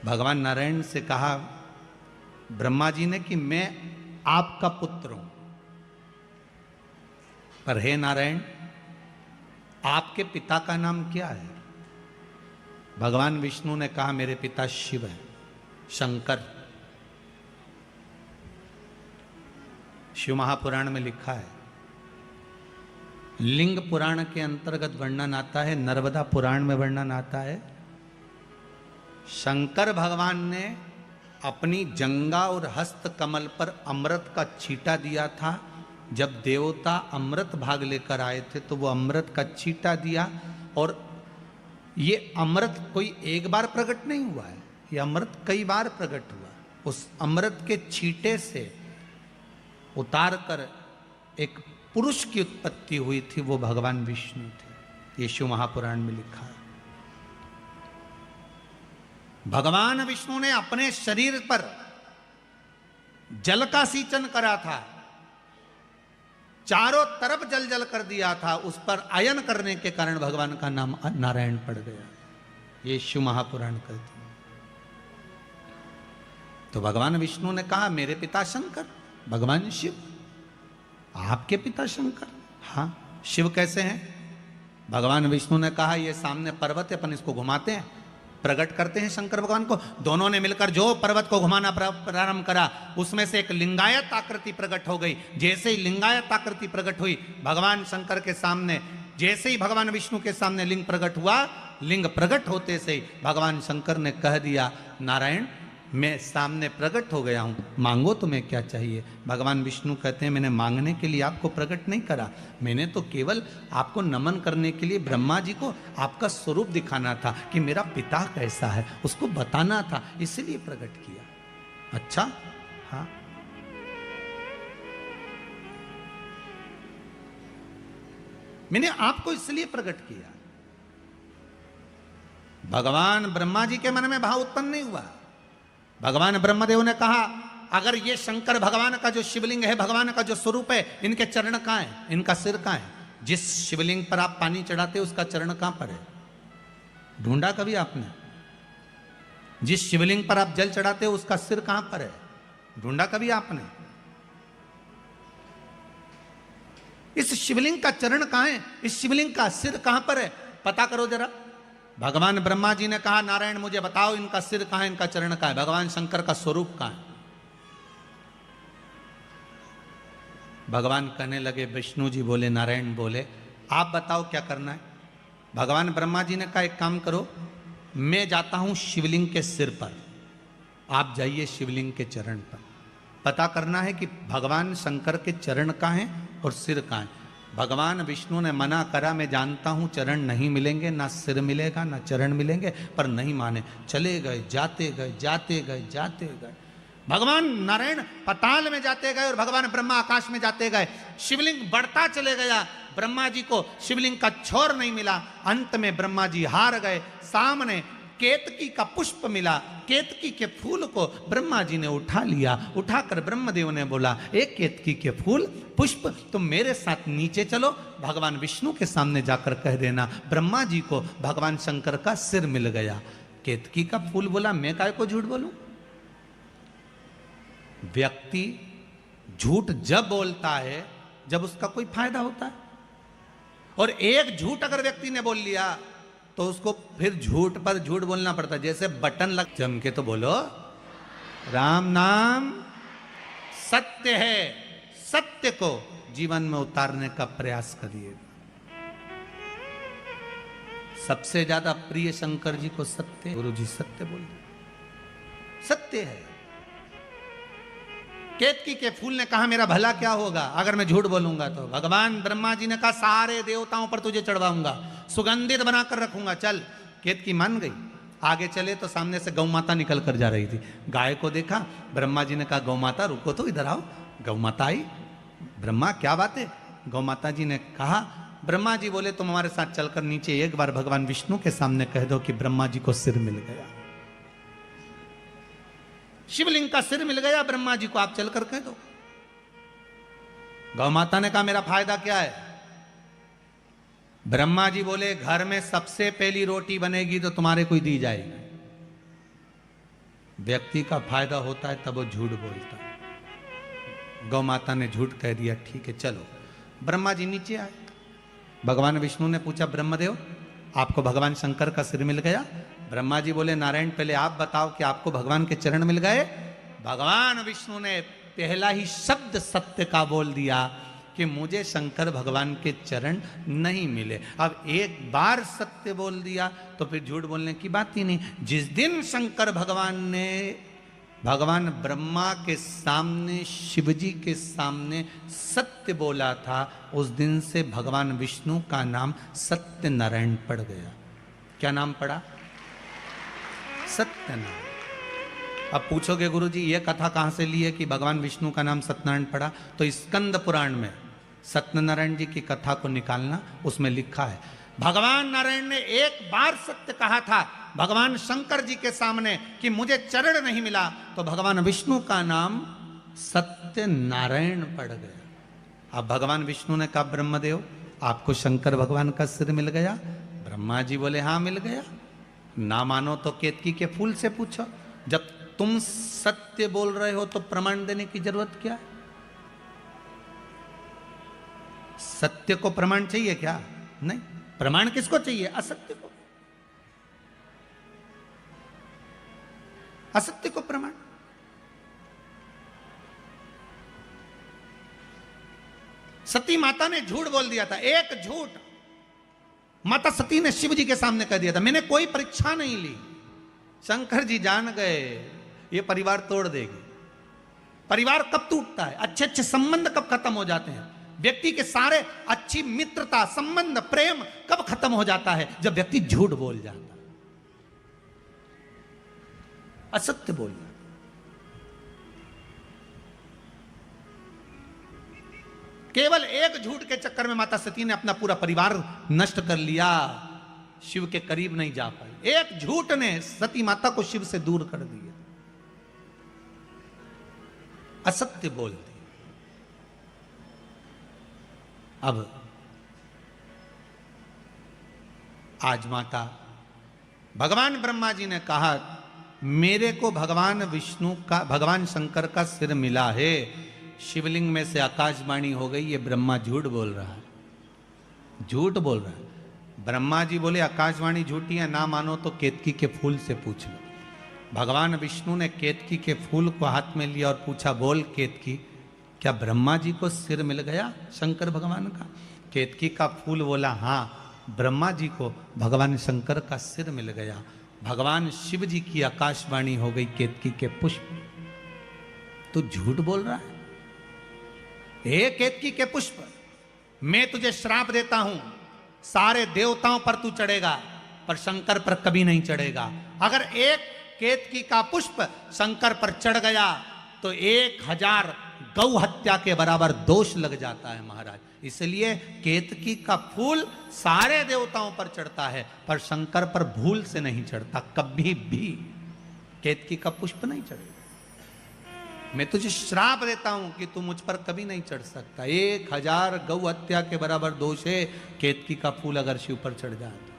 भगवान नारायण से कहा ब्रह्मा जी ने कि मैं आपका पुत्र हूं, पर हे नारायण आपके पिता का नाम क्या है? भगवान विष्णु ने कहा मेरे पिता शिव है, शंकर। शिव महापुराण में लिखा है। लिंग पुराण के अंतर्गत वर्णन आता है, नर्मदा पुराण में वर्णन आता है, शंकर भगवान ने अपनी जंगा और हस्त कमल पर अमृत का छींटा दिया था। जब देवता अमृत भाग लेकर आए थे तो वो अमृत का छींटा दिया, और ये अमृत कोई एक बार प्रकट नहीं हुआ है, ये अमृत कई बार प्रकट हुआ। उस अमृत के छींटे से उतार कर एक पुरुष की उत्पत्ति हुई थी, वो भगवान विष्णु थे। ये शिव महापुराण में लिखा है। भगवान विष्णु ने अपने शरीर पर जल का सिंचन करा था, चारों तरफ जल जल कर दिया था, उस पर आयन करने के कारण भगवान का नाम नारायण पड़ गया। ये शिव महापुराण कहते हैं। तो भगवान विष्णु ने कहा मेरे पिता शंकर, भगवान शिव। आपके पिता शंकर? हाँ। शिव कैसे हैं? भगवान विष्णु ने कहा ये सामने पर्वत है, अपन इसको घुमाते हैं, प्रकट करते हैं शंकर भगवान को। दोनों ने मिलकर जो पर्वत को घुमाना प्रारंभ करा, उसमें से एक लिंगायत आकृति प्रकट हो गई। जैसे ही लिंगायत आकृति प्रकट हुई भगवान शंकर के सामने, जैसे ही भगवान विष्णु के सामने लिंग प्रकट हुआ, लिंग प्रकट होते से ही भगवान शंकर ने कह दिया नारायण मैं सामने प्रकट हो गया हूं, मांगो तुम्हें क्या चाहिए। भगवान विष्णु कहते हैं मैंने मांगने के लिए आपको प्रकट नहीं करा, मैंने तो केवल आपको नमन करने के लिए ब्रह्मा जी को आपका स्वरूप दिखाना था कि मेरा पिता कैसा है, उसको बताना था, इसलिए प्रकट किया। अच्छा, हाँ। मैंने आपको इसलिए प्रकट किया। भगवान ब्रह्मा जी के मन में भाव उत्पन्न नहीं हुआ। भगवान ब्रह्मदेव ने कहा अगर ये शंकर भगवान का जो शिवलिंग है, भगवान का जो स्वरूप है, इनके चरण कहां है, इनका सिर कहां है? जिस शिवलिंग पर आप पानी चढ़ाते हो उसका चरण कहां पर है? ढूंढा कभी आपने? जिस शिवलिंग पर आप जल चढ़ाते हो उसका सिर कहां पर है? ढूंढा कभी आपने? इस शिवलिंग का चरण कहां है, इस शिवलिंग का सिर कहां पर है? पता करो जरा। भगवान ब्रह्मा जी ने कहा नारायण मुझे बताओ इनका सिर कहां है, इनका चरण कहां है? भगवान शंकर का स्वरूप कहां है? भगवान कहने लगे, विष्णु जी बोले, नारायण बोले आप बताओ क्या करना है? भगवान ब्रह्मा जी ने कहा एक काम करो, मैं जाता हूं शिवलिंग के सिर पर, आप जाइए शिवलिंग के चरण पर। पता करना है कि भगवान शंकर के चरण कहां हैं और सिर कहां है। भगवान विष्णु ने मना करा, मैं जानता हूं चरण नहीं मिलेंगे, ना सिर मिलेगा ना चरण मिलेंगे, पर नहीं माने, चले गए, जाते गए, जाते गए, जाते गए। भगवान नारायण पाताल में जाते गए और भगवान ब्रह्मा आकाश में जाते गए। शिवलिंग बढ़ता चले गया, ब्रह्मा जी को शिवलिंग का छोर नहीं मिला। अंत में ब्रह्मा जी हार गए। सामने केतकी का पुष्प मिला, केतकी के फूल को ब्रह्मा जी ने उठा लिया। उठाकर ब्रह्मदेव ने बोला एक केतकी के फूल पुष्प तुम मेरे साथ नीचे चलो, भगवान विष्णु के सामने जाकर कह देना ब्रह्मा जी को भगवान शंकर का सिर मिल गया। केतकी का फूल बोला मैं काय को झूठ बोलूं? व्यक्ति झूठ जब बोलता है जब उसका कोई फायदा होता है, और एक झूठ अगर व्यक्ति ने बोल लिया तो उसको फिर झूठ पर झूठ बोलना पड़ता है। जैसे बटन लग, जम के तो बोलो राम नाम सत्य है, सत्य को जीवन में उतारने का प्रयास करिए। सबसे ज्यादा प्रिय शंकर जी को सत्य, गुरु जी सत्य बोल, सत्य है। केतकी के फूल ने कहा मेरा भला क्या होगा अगर मैं झूठ बोलूंगा तो? भगवान ब्रह्मा जी ने कहा सारे देवताओं पर तुझे चढ़वाऊंगा, सुगंधित बनाकर रखूंगा, चल। केतकी मान गई। आगे चले तो सामने से गौ माता निकल कर जा रही थी। गाय को देखा, ब्रह्मा जी ने कहा गौ माता रुको तो, इधर आओ। गौ माता आई। ब्रह्मा क्या बात है? गौ माता जी ने कहा, ब्रह्मा जी बोले तुम हमारे साथ चलकर नीचे एक बार भगवान विष्णु के सामने कह दो कि ब्रह्मा जी को सिर मिल गया, शिवलिंग का सिर मिल गया ब्रह्मा जी को, आप चलकर कह दो। गौ माता ने कहा मेरा फायदा क्या है? ब्रह्मा जी बोले घर में सबसे पहली रोटी बनेगी तो तुम्हारे को ही दी जाएगी। व्यक्ति का फायदा होता है तब वो झूठ बोलता है। गौ माता ने झूठ कह दिया, ठीक है चलो। ब्रह्मा जी नीचे आए, भगवान विष्णु ने पूछा, ब्रह्मदेव आपको भगवान शंकर का सिर मिल गया? ब्रह्मा जी बोले, नारायण पहले आप बताओ कि आपको भगवान के चरण मिल गए? भगवान विष्णु ने पहला ही शब्द सत्य का बोल दिया कि मुझे शंकर भगवान के चरण नहीं मिले। अब एक बार सत्य बोल दिया तो फिर झूठ बोलने की बात ही नहीं। जिस दिन शंकर भगवान ने भगवान ब्रह्मा के सामने, शिव जी के सामने सत्य बोला था, उस दिन से भगवान विष्णु का नाम सत्य नारायण पड़ गया। क्या नाम पड़ा? सत्यनारायण। अब पूछोगे गुरुजी ये कथा कहाँ से ली है कि भगवान विष्णु का नाम सत्यनारायण पड़ा? तो स्कंद पुराण में सत्यनारायण जी की कथा को निकालना, उसमें लिखा है भगवान नारायण ने एक बार सत्य कहा था भगवान शंकर जी के सामने कि मुझे चरण नहीं मिला, तो भगवान विष्णु का नाम सत्य नारायण पड़ गया। अब भगवान विष्णु ने कहा, ब्रह्मदेव आपको शंकर भगवान का सिर मिल गया? ब्रह्मा जी बोले, हाँ मिल गया। ना मानो तो केतकी के फूल से पूछो। जब तुम सत्य बोल रहे हो तो प्रमाण देने की जरूरत क्या है? सत्य को प्रमाण चाहिए क्या? नहीं। प्रमाण किसको चाहिए? असत्य को। असत्य को प्रमाण। सती माता ने झूठ बोल दिया था, एक झूठ माता सती ने शिव जी के सामने कह दिया था, मैंने कोई परीक्षा नहीं ली। शंकर जी जान गए ये परिवार तोड़ देगी। परिवार कब टूटता है? अच्छे अच्छे संबंध कब खत्म हो जाते हैं? व्यक्ति के सारे अच्छी मित्रता, संबंध, प्रेम कब खत्म हो जाता है? जब व्यक्ति झूठ बोल जाता है, असत्य बोल जाता। केवल एक झूठ के चक्कर में माता सती ने अपना पूरा परिवार नष्ट कर लिया, शिव के करीब नहीं जा पाई। एक झूठ ने सती माता को शिव से दूर कर दिया, असत्य बोल दी। अब आज माता भगवान ब्रह्मा जी ने कहा, मेरे को भगवान विष्णु का, भगवान शंकर का सिर मिला है। शिवलिंग में से आकाशवाणी हो गई, ये ब्रह्मा झूठ बोल रहा है, झूठ बोल रहा है। ब्रह्मा जी बोले, आकाशवाणी झूठी है, ना मानो तो केतकी के फूल से पूछ लो। भगवान विष्णु ने केतकी के फूल को हाथ में लिया और पूछा, बोल केतकी, क्या ब्रह्मा जी को सिर मिल गया शंकर भगवान का? केतकी का फूल बोला, हाँ ब्रह्मा जी को भगवान शंकर का सिर मिल गया। भगवान शिव जी की आकाशवाणी हो गई केतकी के पुष्प। तू झूठ बोल रहा है? हे केतकी के पुष्प, मैं तुझे श्राप देता हूं, सारे देवताओं पर तू चढ़ेगा पर शंकर पर कभी नहीं चढ़ेगा। अगर एक केतकी का पुष्प शंकर पर चढ़ गया तो 1000 गौ हत्या के बराबर दोष लग जाता है महाराज। इसलिए केतकी का फूल सारे देवताओं पर चढ़ता है पर शंकर पर भूल से नहीं चढ़ता, कभी भी केतकी का पुष्प नहीं चढ़ेगा। मैं तुझे श्राप देता हूं कि तू मुझ पर कभी नहीं चढ़ सकता। 1000 गौ हत्या के बराबर दोष है केतकी का फूल अगर शिव पर चढ़ जाए तो।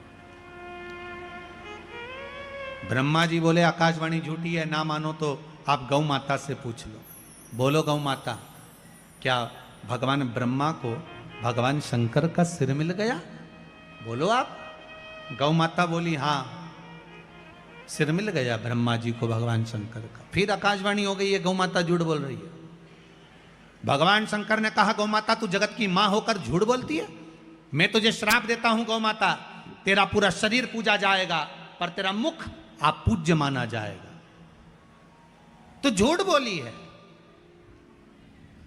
ब्रह्मा जी बोले, आकाशवाणी झूठी है, ना मानो तो आप गौ माता से पूछ लो। बोलो गौ माता, क्या भगवान ब्रह्मा को भगवान शंकर का सिर मिल गया? बोलो आप। गौ माता बोली, हाँ सिर मिल गया ब्रह्मा जी को भगवान शंकर का। फिर आकाशवाणी हो गई, ये गौ माता झूठ बोल रही है। भगवान शंकर ने कहा, गौ माता तू जगत की मां होकर झूठ बोलती है? मैं तुझे श्राप देता हूं गौ माता, तेरा पूरा शरीर पूजा जाएगा पर तेरा मुख अपूज्य माना जाएगा। तो झूठ बोली है,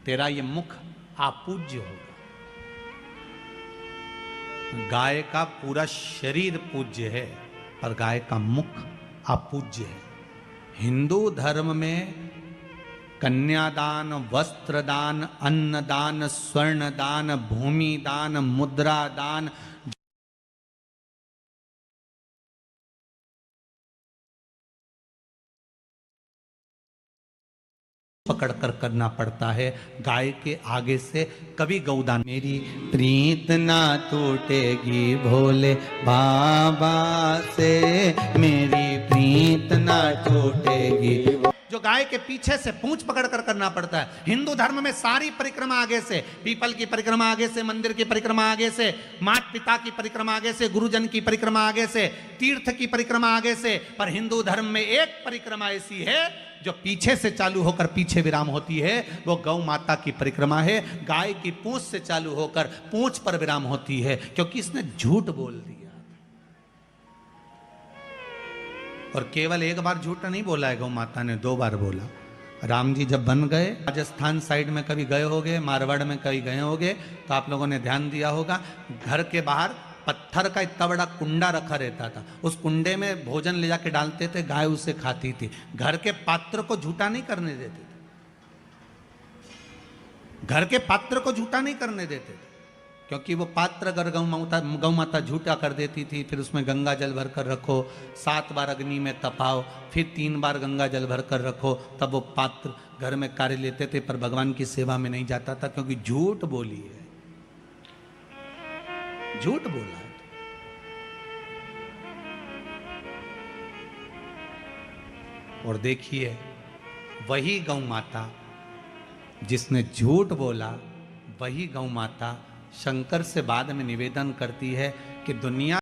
तेरा ये मुख अपूज्य होगा। गाय का पूरा शरीर पूज्य है पर गाय का मुख अपूज्य है। हिंदू धर्म में कन्यादान, वस्त्रदान, अन्नदान, स्वर्णदान, भूमि दान, मुद्रा दान पकड़कर करना पड़ता है, गाय के आगे से कभी गौदान। मेरी प्रीत ना टूटेगी भोले बाबा से, मेरी प्रीत नीत ना छूटेगी। जो गाय के पीछे से पूंछ पकड़ कर करना पड़ता है। हिंदू धर्म में सारी परिक्रमा आगे से, पीपल की परिक्रमा आगे से, मंदिर की परिक्रमा आगे से, माता पिता की परिक्रमा आगे से, गुरुजन की परिक्रमा आगे से, तीर्थ की परिक्रमा आगे से। पर हिंदू धर्म में एक परिक्रमा ऐसी है जो पीछे से चालू होकर पीछे विराम होती है, वो गौ माता की परिक्रमा है। गाय की पूंछ से चालू होकर पूंछ पर विराम होती है, क्योंकि इसने झूठ बोल दिया। और केवल एक बार झूठ नहीं बोला है गौ माता ने, 2 बार बोला। राम जी जब बन गए, राजस्थान साइड में कभी गए होगे, मारवाड़ में कभी गए होगे, तो आप लोगों ने ध्यान दिया होगा, घर के बाहर पत्थर का इतना बड़ा कुंडा रखा रहता था। उस कुंडे में भोजन ले जाके डालते थे, गाय उसे खाती थी। घर के पात्र को झूठा नहीं करने देते थे, घर के पात्र को झूठा नहीं करने देते थे, क्योंकि वो पात्र अगर गौ माता झूठा कर देती थी, फिर उसमें गंगा जल भर कर रखो, 7 बार अग्नि में तपाओ, फिर 3 बार गंगा जल भर कर रखो, तब वो पात्र घर में कार्य लेते थे, पर भगवान की सेवा में नहीं जाता था, क्योंकि झूठ बोली है, झूठ बोला है। और देखिए, वही गौ माता जिसने झूठ बोला, वही गौ माता शंकर से बाद में निवेदन करती है कि दुनिया